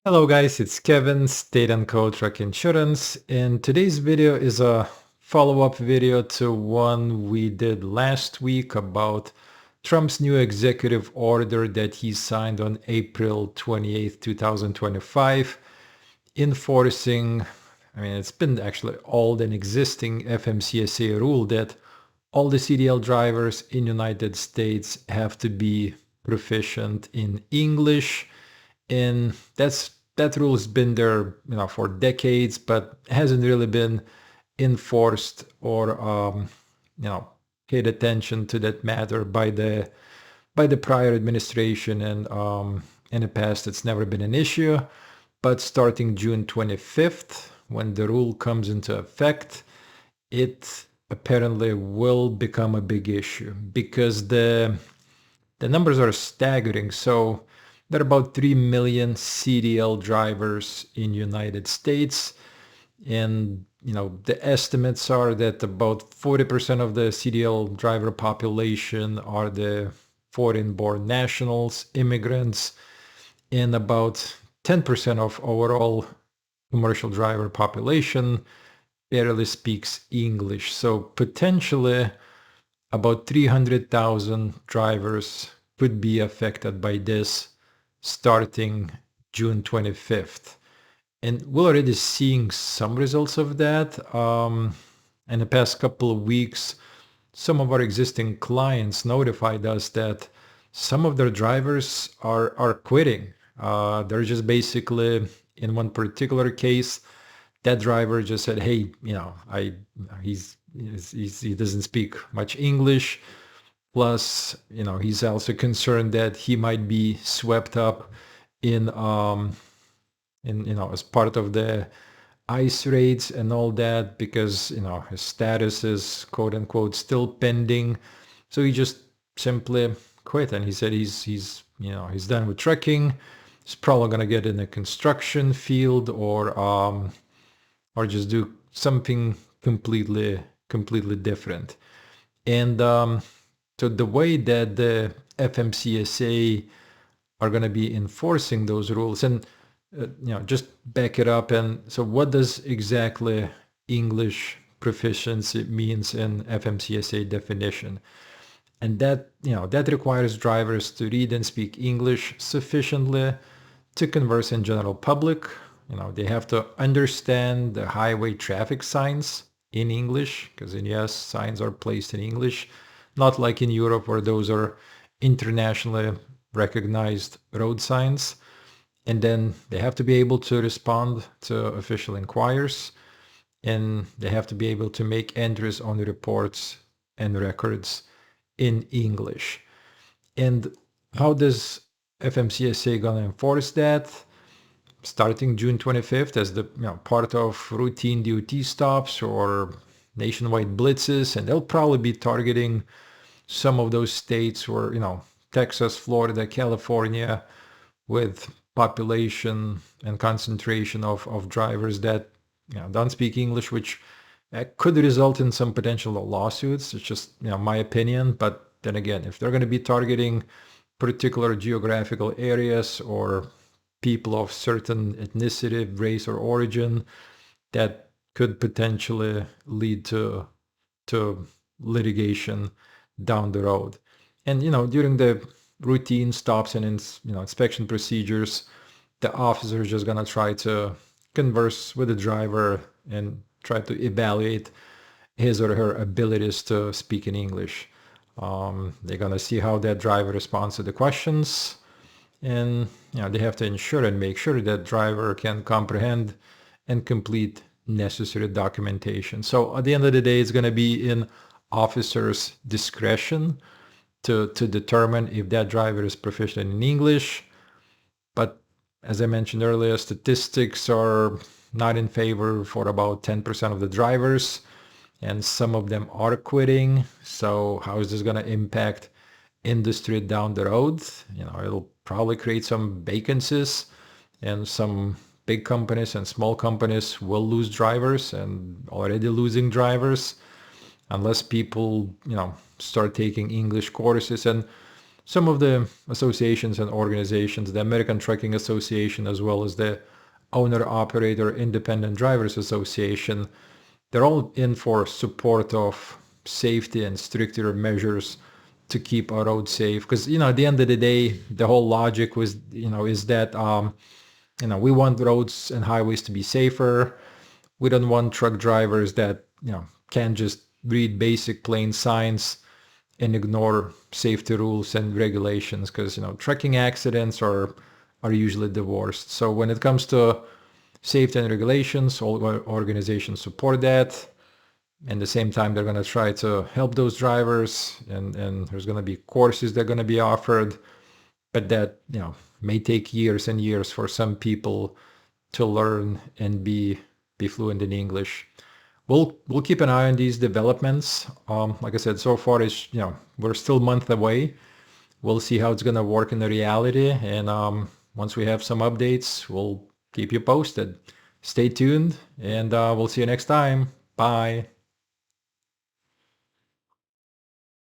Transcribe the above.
Hello guys, it's Kevin, State and Co Truck Insurance, and today's video is a follow-up video to one we did last week about Trump's new executive order that he signed on April 28th, 2025, enforcing, it's been actually old and existing FMCSA rule that all the CDL drivers in United States have to be proficient in English, and that rule has been there, for decades, but hasn't really been enforced or you know paid attention to that matter by the prior administration. And in the past, it's never been an issue. But starting June 25th, when the rule comes into effect, it apparently will become a big issue because the numbers are staggering. So there are about 3 million CDL drivers in United States. And, the estimates are that about 40% of the CDL driver population are the foreign-born nationals, immigrants, and about 10% of overall commercial driver population barely speaks English. So potentially about 300,000 drivers could be affected by this starting June 25th. And we're already seeing some results of that. In the past couple of weeks, some of our existing clients notified us that some of their drivers are quitting. They're just basically, in one particular case, that driver just said, "Hey, he doesn't speak much English. Plus, he's also concerned that he might be swept up in as part of the ICE raids and all that, because his status is quote unquote still pending." So he just simply quit, and he said he's done with trucking. He's probably gonna get in a construction field or just do something completely different. And so the way that the FMCSA are going to be enforcing those rules, and just back it up. And so what does exactly English proficiency means in FMCSA definition? And that requires drivers to read and speak English sufficiently to converse in general public. They have to understand the highway traffic signs in English, because in US signs are placed in English, not like in Europe where those are internationally recognized road signs. And then they have to be able to respond to official inquiries, and they have to be able to make entries on the reports and records in English. And how does FMCSA gonna enforce that? Starting June 25th, as the part of routine DOT stops or nationwide blitzes, and they'll probably be targeting some of those states where, Texas, Florida, California, with population and concentration of drivers that don't speak English, which could result in some potential lawsuits. It's just my opinion. But then again, if they're going to be targeting particular geographical areas or people of certain ethnicity, race, or origin, that could potentially lead to litigation down the road. And during the routine stops and inspection procedures, the officer is just gonna try to converse with the driver and try to evaluate his or her abilities to speak in English. They're gonna see how that driver responds to the questions, and they have to ensure and make sure that driver can comprehend and complete necessary documentation. So at the end of the day, it's going to be in officer's discretion to determine if that driver is proficient in English. But as I mentioned earlier, statistics are not in favor for about 10% of the drivers, and some of them are quitting. So how is this going to impact industry down the road? It'll probably create some vacancies, and some big companies and small companies will lose drivers, and already losing drivers, unless people start taking English courses. And some of the associations and organizations, the American Trucking Association, as well as the Owner Operator Independent Drivers Association, they're all in for support of safety and stricter measures to keep our roads safe. Because, at the end of the day, the whole logic was, is that, we want roads and highways to be safer. We don't want truck drivers that, can't just read basic plain signs and ignore safety rules and regulations, because, trucking accidents are usually the worst. So when it comes to safety and regulations, all organizations support that. At the same time, they're going to try to help those drivers, and there's going to be courses that are going to be offered, but that, may take years and years for some people to learn and be fluent in English. We'll keep an eye on these developments. Like I said, so far it's, we're still a month away. We'll see how it's going to work in the reality, and once we have some updates, we'll keep you posted. Stay tuned, and we'll see you next time. Bye.